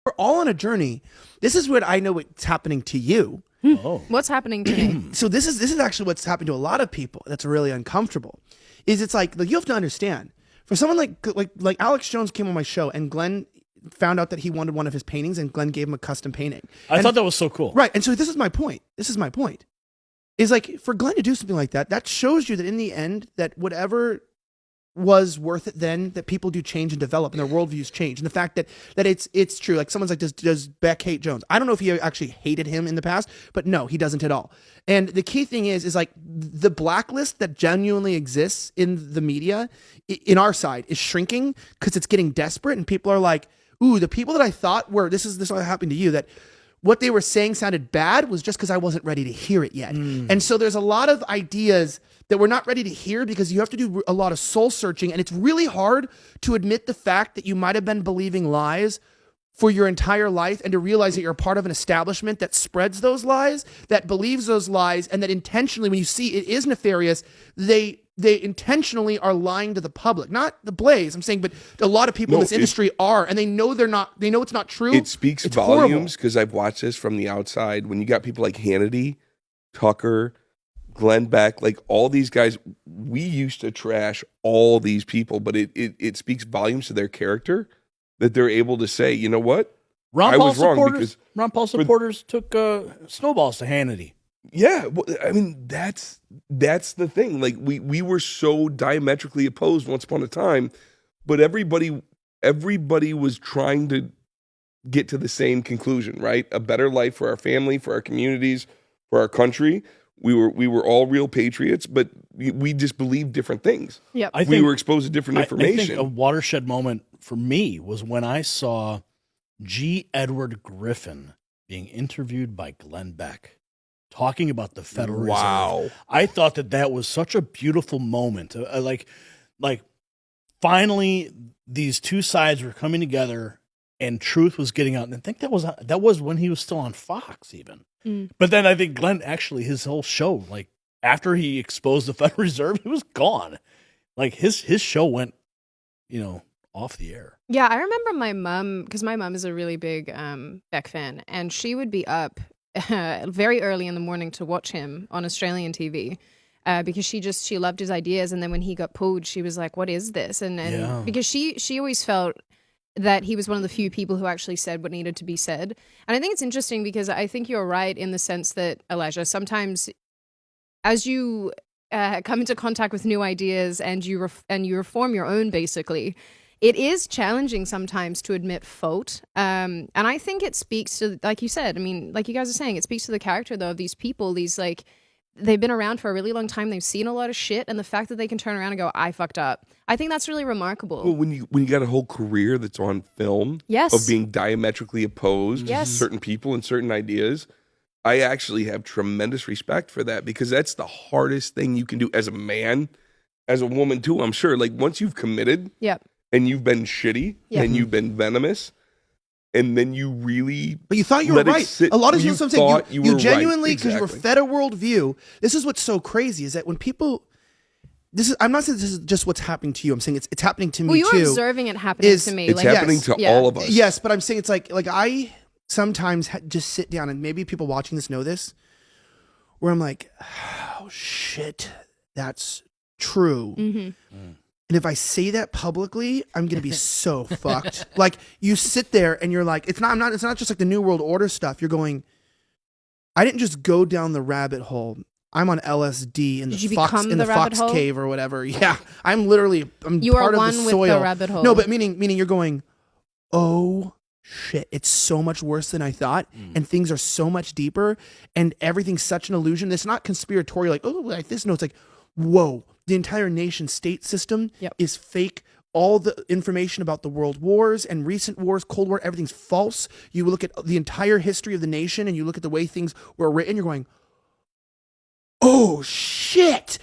we're all on a journey. This is what I know what's happening to you. Oh. What's happening to me? So this is actually what's happening to a lot of people. That's really uncomfortable. Is it's like you have to understand. For someone like Alex Jones came on my show and Glenn found out that he wanted one of his paintings and Glenn gave him a custom painting. I thought that was so cool. Right. And so this is my point. Is like for Glenn to do something like that, that shows you that in the end that whatever was worth it then, that people do change and develop and their worldviews change. And the fact that it's true. Like someone's like, does Beck hate Jones? I don't know if he actually hated him in the past, but no, he doesn't at all. And the key thing is like the blacklist that genuinely exists in the media in our side is shrinking because it's getting desperate and people are like, ooh, the people that I thought were, this is what happened to you, that what they were saying sounded bad was just because I wasn't ready to hear it yet. And so there's a lot of ideas that we're not ready to hear because you have to do a lot of soul searching. And it's really hard to admit the fact that you might have been believing lies for your entire life and to realize that you're a part of an establishment that spreads those lies, that believes those lies, and that intentionally, when you see it is nefarious, they intentionally are lying to the public. Not the Blaze, I'm saying, but a lot of people in this industry are, and they know it's not true. It speaks volumes because I've watched this from the outside. When you got people like Hannity, Tucker, Glenn Beck, like all these guys, we used to trash all these people, but it speaks volumes to their character that they're able to say, you know what? Ron Paul supporters took snowballs to Hannity. Yeah, well, I mean that's the thing. Like we were so diametrically opposed once upon a time, but everybody was trying to get to the same conclusion, right? A better life for our family, for our communities, for our country. We were all real patriots, but we just believed different things. Yep. We were exposed to different information. I think a watershed moment for me was when I saw G. Edward Griffin being interviewed by Glenn Beck, talking about the Federal Reserve. I thought that was such a beautiful moment. Like finally, these two sides were coming together, and truth was getting out. And I think that was when he was still on Fox, even. But then I think Glenn actually his whole show, like after he exposed the Federal Reserve, he was gone. Like his show went, off the air. Yeah, I remember my mom, because my mom is a really big Beck fan, and she would be up very early in the morning to watch him on Australian TV because she loved his ideas. And then when he got pulled, she was like, "What is this?" And because she always felt that he was one of the few people who actually said what needed to be said. And I think it's interesting because I think you're right in the sense that, Elijah, sometimes as you come into contact with new ideas and you reform your own, basically, it is challenging sometimes to admit fault. And I think it speaks to, like you said, I mean, like you guys are saying, it speaks to the character, though, of these people, they've been around for a really long time. They've seen a lot of shit. And the fact that they can turn around and go, I fucked up. I think that's really remarkable. Well, when you got a whole career that's on film of being diametrically opposed to certain people and certain ideas, I actually have tremendous respect for that because that's the hardest thing you can do as a man, as a woman too, I'm sure. Like once you've committed and you've been shitty and you've been venomous, and then you really, but you thought you were right. A lot of you, I'm saying, you genuinely, because you were fed a worldview. This is what's so crazy is that when people, I'm not saying this is just what's happening to you. I'm saying it's happening to me too. Well, you're observing it happening to me. It's happening to all of us. Yes, but I'm saying it's like I sometimes just sit down, and maybe people watching this know this, where I'm like, oh shit, that's true. And if I say that publicly, I'm gonna be so fucked. Like you sit there and you're like, it's not just like the New World Order stuff. You're going, I didn't just go down the rabbit hole. I'm on LSD in the Fox cave or whatever. Yeah, I'm part of the soil. With the rabbit hole. No, but meaning you're going, oh shit, it's so much worse than I thought, and things are so much deeper, and everything's such an illusion. It's not conspiratorial, like, oh, like this. No, it's like, whoa, the entire nation state system is fake. All the information about the world wars and recent wars, Cold War, everything's false. You look at the entire history of the nation and you look at the way things were written, you're going, oh shit,